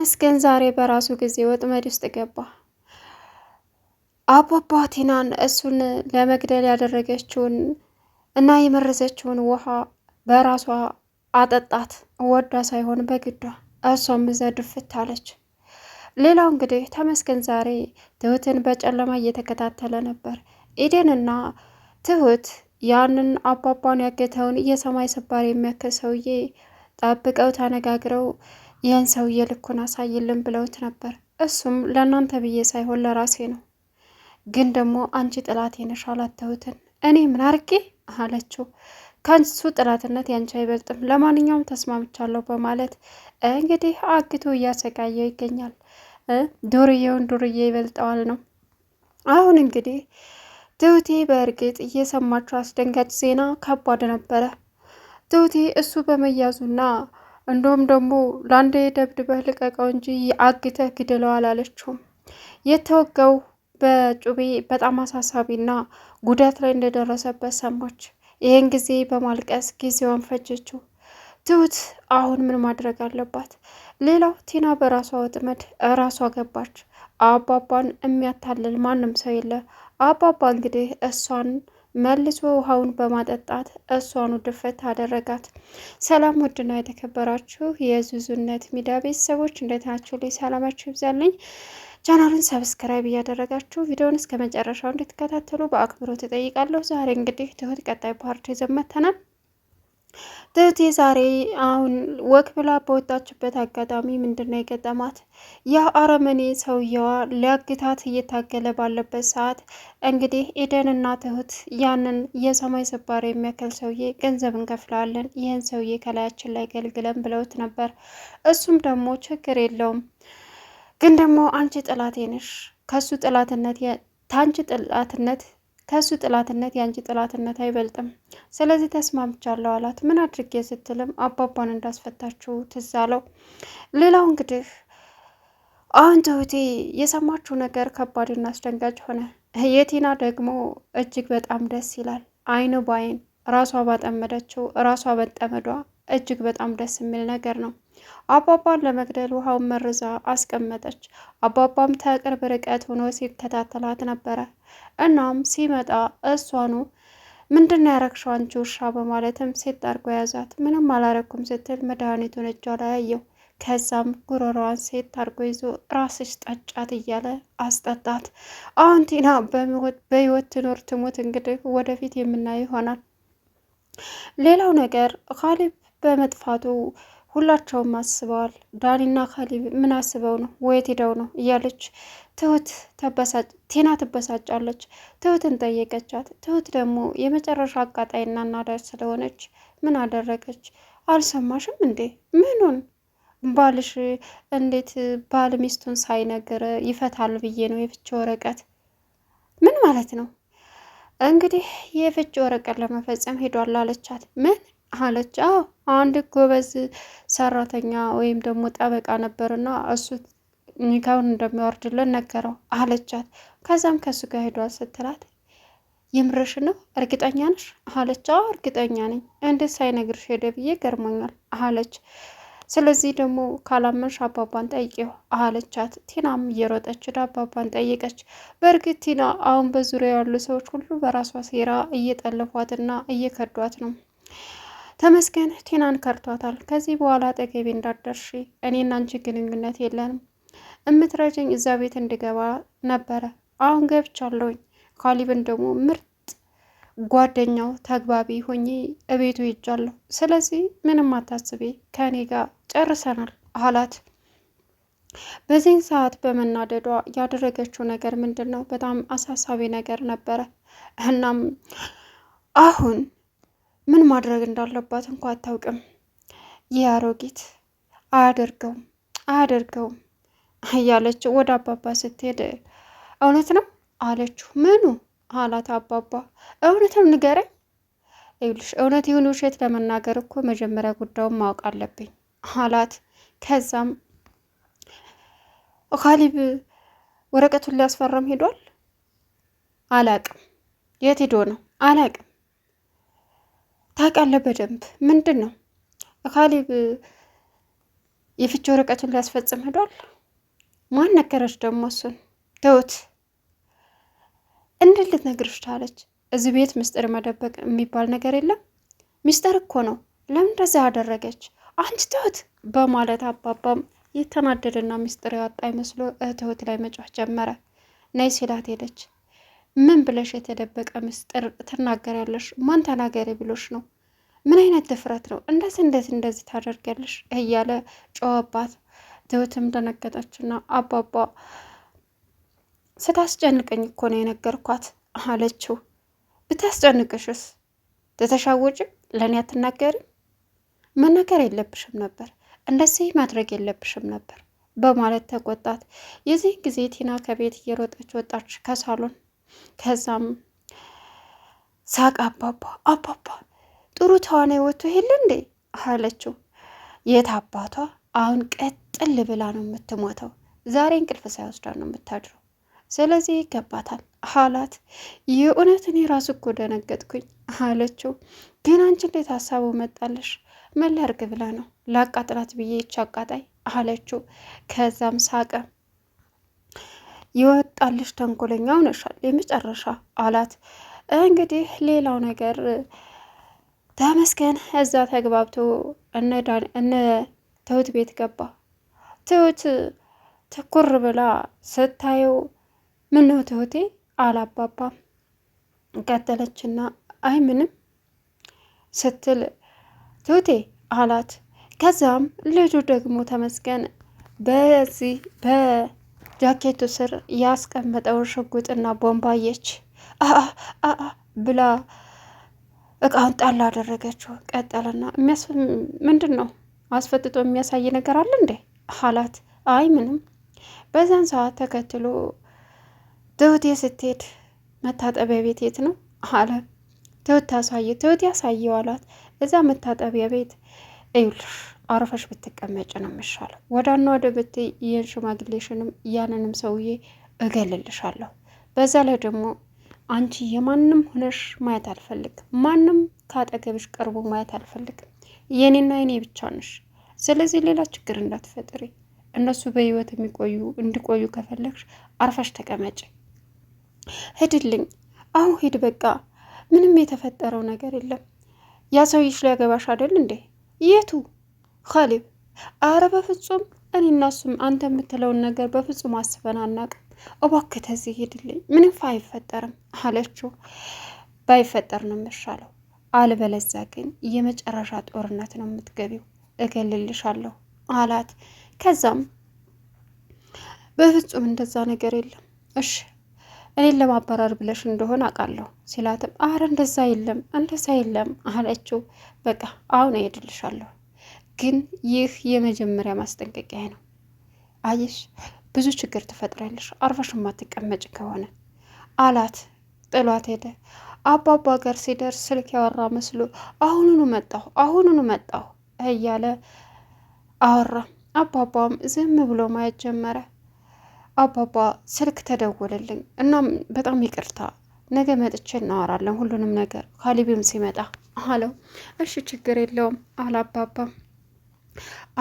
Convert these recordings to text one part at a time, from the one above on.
መስገን ዛሬ በራሱ ጊዜ ወጥመድ ውስጥ ገባ። አባባ ቲናን እሱን ለመግደል ያደረገችውን እና የመረዘችውን ውሃ በራሷ አጠጣት። ወዳ ሳይሆን በግዷ። እሷም እዛ ድፍት አለች። ሌላው እንግዲህ ተመስገን ዛሬ ትሁትን በጨለማ እየተከታተለ ነበር። ኢዴንና ትሁት ያንን አባባን ያገተውን የሰማይ ስባሪ የሚያክል ሰውዬ ጠብቀው ተነጋግረው ይህን ሰውዬ ልኩን አሳይልን ብለውት ነበር። እሱም ለእናንተ ብዬ ሳይሆን ለራሴ ነው፣ ግን ደግሞ አንቺ ጥላቴ ነሽ አላት ትሁትን። እኔ ምን አርጌ አለችው። ከእሱ ጥላትነት ያንቺ አይበልጥም፣ ለማንኛውም ተስማምቻለሁ በማለት እንግዲህ አግቶ እያሰቃየው ይገኛል። ዱርዬውን ዱርዬ ይበልጠዋል ነው። አሁን እንግዲህ ትሁቴ በእርግጥ እየሰማችው አስደንጋጭ ዜና ከባድ ነበረ። ትሁቴ እሱ በመያዙና እንዲሁም ደግሞ ለአንዴ ደብድበህ ልቀቀው እንጂ አግተህ ግደለው አላለችውም። የተወጋው በጩቤ በጣም አሳሳቢና ጉዳት ላይ እንደደረሰበት ሰማች። ይህን ጊዜ በማልቀስ ጊዜዋን ፈጀችው። ትሁት አሁን ምን ማድረግ አለባት? ሌላው ቲና በራሷ ወጥመድ ራሷ ገባች። አባባን የሚያታልል ማንም ሰው የለ። አባባ እንግዲህ እሷን መልሶ ውሃውን በማጠጣት እሷኑ ድፈት አደረጋት። ሰላም ውድና የተከበራችሁ የዙዙነት ሚዲያ ቤተሰቦች እንዴት ናችሁ? ላይ ሰላማችሁ ይብዛልኝ። ቻናሉን ሰብስክራይብ እያደረጋችሁ ቪዲዮውን እስከ መጨረሻው እንድትከታተሉ በአክብሮት እጠይቃለሁ። ዛሬ እንግዲህ ትሁት ቀጣይ ፓርት ይዘን መጥተናል። ትሁቴ ዛሬ አሁን ወክ ብላ በወጣችበት አጋጣሚ ምንድነው የገጠማት? ያ አረመኔ ሰውየዋ ሊያግታት እየታገለ ባለበት ሰዓት እንግዲህ ኤደንና ትሁት ያንን የሰማይ ስባሪ የሚያክል ሰውዬ ገንዘብ እንከፍላለን፣ ይህን ሰውዬ ከላያችን ላይ ገልግለን ብለውት ነበር። እሱም ደግሞ ችግር የለውም ግን ደግሞ አንቺ ጥላቴ ነሽ፣ ከሱ ጥላትነት የአንቺ ጥላትነት አይበልጥም፣ ስለዚህ ተስማምቻለሁ አላት። ምን አድርጌ ስትልም አባባን እንዳስፈታችው ትዝ አለው። ሌላው እንግዲህ አሁን ትሁቴ የሰማችው ነገር ከባድና አስደንጋጭ ሆነ። የቲና ደግሞ እጅግ በጣም ደስ ይላል። አይን በአይን ራሷ ባጠመደችው ራሷ በጠመዷ እጅግ በጣም ደስ የሚል ነገር ነው። አባባን ለመግደል ውሃውን መርዛ አስቀመጠች። አባባም ከቅርብ ርቀት ሆኖ ሲከታተላት ነበረ። እናም ሲመጣ እሷኑ ምንድነው ያረግሽው አንቺ ውሻ በማለትም ሴት አድርጎ ያዛት። ምንም አላረኩም ስትል መድኃኒቱን እጇ ላይ አየው። ከዛም ጉሮሮዋን ሴት አድርጎ ይዞ ራስሽ ጠጫት እያለ አስጠጣት። አሁን ቲና በህይወት ትኖር ትሙት እንግዲህ ወደፊት የምናየው ይሆናል። ሌላው ነገር ካሊብ በመጥፋቱ ሁላቸውም አስበዋል። ዳኒና ካሊብ ምን አስበው ነው ወየት ሄደው ነው እያለች ቲና ትበሳጫለች። ትሁትን ጠየቀቻት። ትሁት ደግሞ የመጨረሻ አቃጣይና እናዳጅ ስለሆነች ምን አደረገች? አልሰማሽም እንዴ? ምኑን? ባልሽ እንዴት ባል ሚስቱን ሳይነግር ይፈታል ብዬ ነው የፍቺ ወረቀት። ምን ማለት ነው? እንግዲህ የፍቺ ወረቀት ለመፈጸም ሄዷል አለቻት። ምን አለች? አዎ አንድ ጎበዝ ሰራተኛ ወይም ደግሞ ጠበቃ ነበርና እሱ ኒካውን እንደሚያወርድልን ነገረው አለቻት። ከዛም ከሱ ጋር ሄዷል ስትላት ይምርሽ ነው እርግጠኛ ነሽ አለች። አዎ እርግጠኛ ነኝ፣ እንዴት ሳይነግርሽ ሄደ ብዬ ገርሞኛል አለች። ስለዚህ ደግሞ ካላመንሽ አባባን ጠይቂው አለቻት። ቲናም እየሮጠች አባባን ጠየቀች። በእርግጥ ቲና አሁን በዙሪያ ያሉ ሰዎች ሁሉ በራሷ ሴራ እየጠለፏትና እየከዷት ነው። ተመስገን ቲናን ከርቷታል። ከዚህ በኋላ አጠገቤ እንዳትደርሺ፣ እኔና አንቺ ግንኙነት የለንም፣ እምትረጅኝ እዛ ቤት እንድገባ ነበረ፣ አሁን ገብቻለሁኝ። ካሊብን ደግሞ ምርጥ ጓደኛው ተግባቢ ሆኜ እቤቱ ሄጃለሁ። ስለዚህ ምንም አታስቢ፣ ከእኔ ጋር ጨርሰናል አላት። በዚህን ሰዓት በመናደዷ ያደረገችው ነገር ምንድን ነው? በጣም አሳሳቢ ነገር ነበረ። እናም አሁን ምን ማድረግ እንዳለባት እንኳ አታውቅም። ይህ አሮጊት አያደርገውም እያለች ወደ አባባ ስትሄድ እውነት ነው አለችው። ምኑ አላት አባባ። እውነትም ንገረኝ። ይኸውልሽ እውነት ይሁን ውሸት ለመናገር እኮ መጀመሪያ ጉዳዩን ማወቅ አለብኝ አላት። ከዛም ካሊብ ወረቀቱን ሊያስፈርም ሄዷል። አላቅም። የት ሄዶ ነው? አላቅም። ታውቃለህ በደንብ። ምንድን ነው? ካሊብ የፍቺ ወረቀቱን ሊያስፈጽም ሄዷል። ማን ነገረች ደግሞ እሱን? ትሁት እንዴት ልትነግርሽ ቻለች? እዚህ ቤት ምስጢር መደበቅ የሚባል ነገር የለም። ምስጢር እኮ ነው። ለምን እንደዛ አደረገች አንቺ ትሁት? በማለት አባባም የተናደደና ምስጢር ያወጣ ይመስሎ ትሁት ላይ መጫህ ጀመረ። ነይ ሲላት ሄደች። ምን ብለሽ የተደበቀ ምስጢር ትናገሪያለሽ? ማን ተናገሪ ብሎሽ ነው? ምን አይነት ድፍረት ነው? እንደዚህ ታደርጊያለሽ? እያለ ጮኸባት። ትሁትም ደነገጠችና አባባ ስታስጨንቀኝ እኮ ነው የነገርኳት አለችው። ብታስጨንቅሽስ ትተሻወጭ ለእኔ አትናገሪም? መናገር የለብሽም ነበር፣ እንደዚህ ማድረግ የለብሽም ነበር በማለት ተቆጣት። የዚህ ጊዜ ቲና ከቤት እየሮጠች ወጣች ከሳሎን። ከዛም ሳቅ አባባ ጥሩ ተዋናይ ወጥቶ የለ እንዴ አለችው። የት አባቷ አሁን ቀጥል ብላ ነው የምትሞተው። ዛሬ እንቅልፍ ሳይወስዳ ነው የምታድረው። ስለዚህ ይገባታል አላት። የእውነትን የራሱ እኮ ደነገጥኩኝ አለችው። ግን አንቺ እንዴት ሀሳቡ መጣለሽ? ምን ላድርግ ብላ ነው? ላቃጥላት ብዬ ይች አቃጣይ አለችው። ከዛም ሳቀ። ይወጣልሽ ተንኮለኛ ሆነሻል የመጨረሻ አላት። እንግዲህ ሌላው ነገር ተመስገን እዛ ተግባብቶ እነ ትሁት ቤት ገባ። ትሁት ትኩር ብላ ስታየው ምን ነው ትሁቴ አላባባም። ቀጠለችና አይ ምንም ስትል ትሁቴ አላት። ከዛም ልጁ ደግሞ ተመስገን በዚህ በጃኬቱ ስር ያስቀመጠውን ሽጉጥና ቦምባየች ብላ እቃውን ጣል አደረገችው። ቀጠለና ምንድን ነው አስፈጥጦ የሚያሳይ ነገር አለ እንዴ አላት። አይ ምንም። በዛን ሰዓት ተከትሎ ትሁቴ ስትሄድ መታጠቢያ ቤት የት ነው አለ። ትሁት ያሳየው አላት። እዛ መታጠቢያ ቤት እዩልሽ አረፈሽ ብትቀመጭ ነው የሚሻለው። ወዳና ወደ ብትይ ይህን ሽማግሌሽንም ያንንም ሰውዬ እገልልሻለሁ። በዛ ላይ ደግሞ አንቺ የማንም ሆነሽ ማየት አልፈልግም። ማንም ካጠገብሽ ቀርቦ ማየት አልፈልግም። የኔና የኔ ብቻ ነሽ። ስለዚህ ሌላ ችግር እንዳትፈጥሪ። እነሱ በህይወት እንዲቆዩ ከፈለግሽ አርፈሽ ተቀመጭ። ሂድልኝ፣ አሁን ሂድ በቃ። ምንም የተፈጠረው ነገር የለም። ያ ሰውዬሽ ሊያገባሽ አይደል እንዴ? የቱ ካሌብ? አረ በፍጹም እኔ እና እሱም አንተ የምትለውን ነገር በፍጹም አስበን አናውቅም። እባክህ ተዚህ ሂድልኝ፣ ምንም አይፈጠርም አለችው። ባይፈጠር ነው የምሻለው፣ አልበለዚያ ግን የመጨረሻ ጦርነት ነው የምትገቢው፣ እገልልሻለሁ አላት። ከዛም በፍጹም እንደዛ ነገር የለም እሺ እኔን ለማባረር ብለሽ እንደሆነ አውቃለሁ ሲላትም አረ እንደዛ የለም አለችው። በቃ አሁን እሄድልሻለሁ፣ ግን ይህ የመጀመሪያ ማስጠንቀቂያ ነው። አየሽ ብዙ ችግር ትፈጥራለሽ አርፈሽ ማትቀመጭ ከሆነ አላት። ጥሏት ሄደ። አባባ ጋር ሲደርስ ስልክ ያወራ መስሎ አሁኑኑ መጣሁ እያለ አወራ። አባባም ዝም ብሎ ማየት ጀመረ። አባባ ስልክ ተደወለልኝ፣ እናም በጣም ይቅርታ ነገ መጥቼ እናወራለን ሁሉንም ነገር ካሊብም ሲመጣ አለው። እሺ ችግር የለውም አለ አባባ።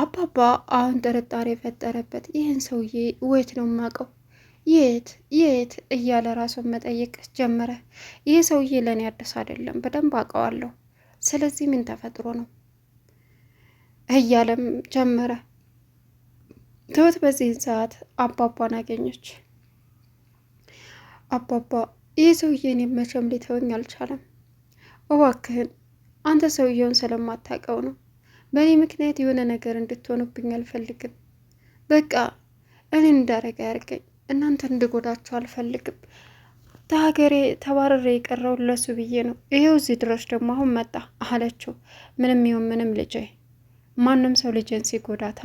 አባባ አሁን ጥርጣሬ የፈጠረበት ይህን ሰውዬ ወይት ነው የማውቀው የት እያለ ራሱን መጠየቅ ጀመረ። ይህ ሰውዬ ለእኔ አዲስ አይደለም፣ በደንብ አውቀዋለሁ። ስለዚህ ምን ተፈጥሮ ነው እያለም ጀመረ። ትሁት በዚህን ሰዓት አባባን አገኘች። አባባ ይህ ሰውዬ እኔን መቼም ሊተወኝ አልቻለም። እባክህን አንተ ሰውዬውን ስለማታውቀው ነው። በእኔ ምክንያት የሆነ ነገር እንድትሆኑብኝ አልፈልግም። በቃ እኔን እንዳረገ ያርገኝ። እናንተ እንድጎዳችሁ አልፈልግም። ከሀገሬ ተባረሬ የቀረውን ለሱ ብዬ ነው። ይሄው እዚህ ድረስ ደግሞ አሁን መጣ አለችው። ምንም ይሁን ምንም ልጄ፣ ማንም ሰው ልጄን ሲጎዳት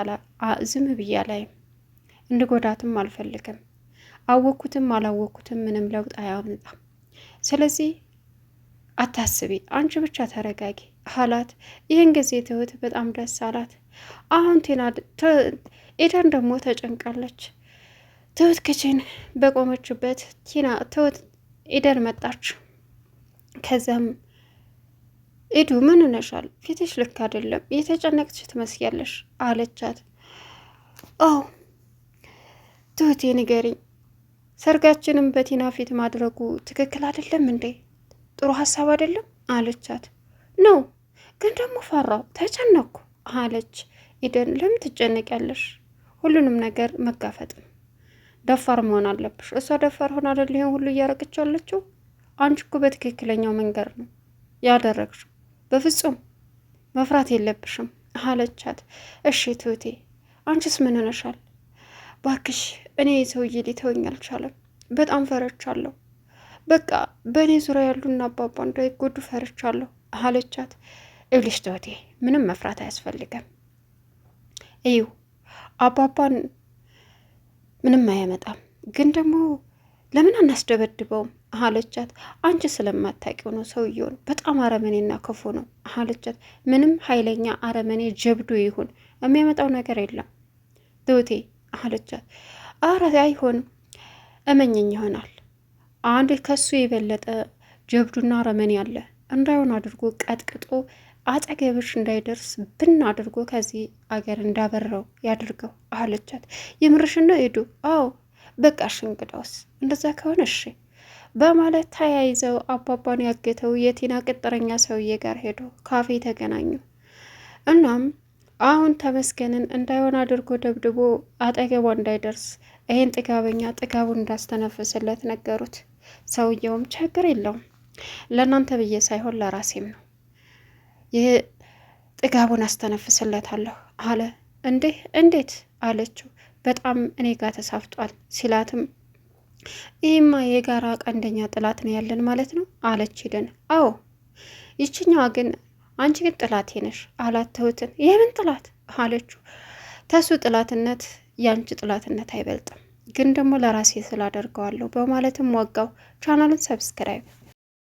ዝም ብዬ አላይም። እንድጎዳትም አልፈልግም። አወኩትም አላወኩትም ምንም ለውጥ አያመጣም። ስለዚህ አታስቢ፣ አንቺ ብቻ ተረጋጊ አላት። ይህን ጊዜ ትሁት በጣም ደስ አላት። አሁን ኤደን ደግሞ ተጨንቃለች። ትሁት ክችን በቆመችበት ትሁት ኤደን መጣች። ከዛም ኤዱ ምን ሆነሻል? ፊትሽ ልክ አይደለም፣ የተጨነቅሽ ትመስያለሽ አለቻት። አዎ ትሁቴ ንገሪኝ፣ ሰርጋችንም በቲና ፊት ማድረጉ ትክክል አይደለም እንዴ? ጥሩ ሀሳብ አይደለም አለቻት። ነው ግን ደግሞ ፈራው፣ ተጨነቅኩ አለች ኢደን። ለምን ትጨነቂያለሽ? ሁሉንም ነገር መጋፈጥም ደፋር መሆን አለብሽ። እሷ ደፋር ሆና አይደል ይሄን ሁሉ እያረገች ያለችው? አንቺ እኮ በትክክለኛው መንገድ ነው ያደረግሽው። በፍጹም መፍራት የለብሽም አለቻት። እሺ ትሁቴ አንቺስ ምን ሆነሻል? ባክሽ እኔ ሰውዬ ሊተወኝ አልቻለም። በጣም ፈረቻለሁ። በቃ በእኔ ዙሪያ ያሉና አባባ እንዳይጎዱ ፈርቻለሁ አለቻት። እብልሽ ትሁቴ ምንም መፍራት አያስፈልገም። እዩ አባባን ምንም አያመጣም፣ ግን ደግሞ ለምን አናስደበድበውም አለቻት። አንቺ ስለማታውቂው ነው፣ ሰውየውን በጣም አረመኔና ክፉ ነው አለቻት። ምንም ኃይለኛ አረመኔ ጀብዱ ይሁን የሚያመጣው ነገር የለም ትሁቴ አለቻት። አረ አይሆንም፣ እመኘኝ ይሆናል። አንድ ከሱ የበለጠ ጀብዱና አረመኔ አለ። እንዳይሆን አድርጎ ቀጥቅጦ አጠገብሽ እንዳይደርስ ብን አድርጎ ከዚህ አገር እንዳበረው ያድርገው አለቻት። የምርሽን ነው ሄዱ? አዎ በቃሽ፣ እንግዳውስ እንደዛ ከሆነ እሺ በማለት ተያይዘው አባባን ያገተው የቲና ቅጥረኛ ሰውዬ ጋር ሄዶ ካፌ ተገናኙ። እናም አሁን ተመስገንን እንዳይሆን አድርጎ ደብድቦ አጠገቧ እንዳይደርስ ይህን ጥጋበኛ ጥጋቡን እንዳስተነፍስለት ነገሩት። ሰውየውም ችግር የለውም ለእናንተ ብዬ ሳይሆን ለራሴም ነው፣ ይህ ጥጋቡን አስተነፍስለታለሁ አለ። እንዴት አለችው። በጣም እኔ ጋር ተሳፍጧል ሲላትም ይህማ የጋራ ቀንደኛ ጥላት ነው ያለን ማለት ነው አለች ሂደን። አዎ ይችኛዋ ግን አንቺ ግን ጥላቴ ነሽ አላት ትሁትን። የምን ጥላት አለችው። ተሱ ጥላትነት ያንቺ ጥላትነት አይበልጥም፣ ግን ደግሞ ለራሴ ስላደርገዋለሁ በማለትም ወጋው። ቻናሉን ሰብስክራይብ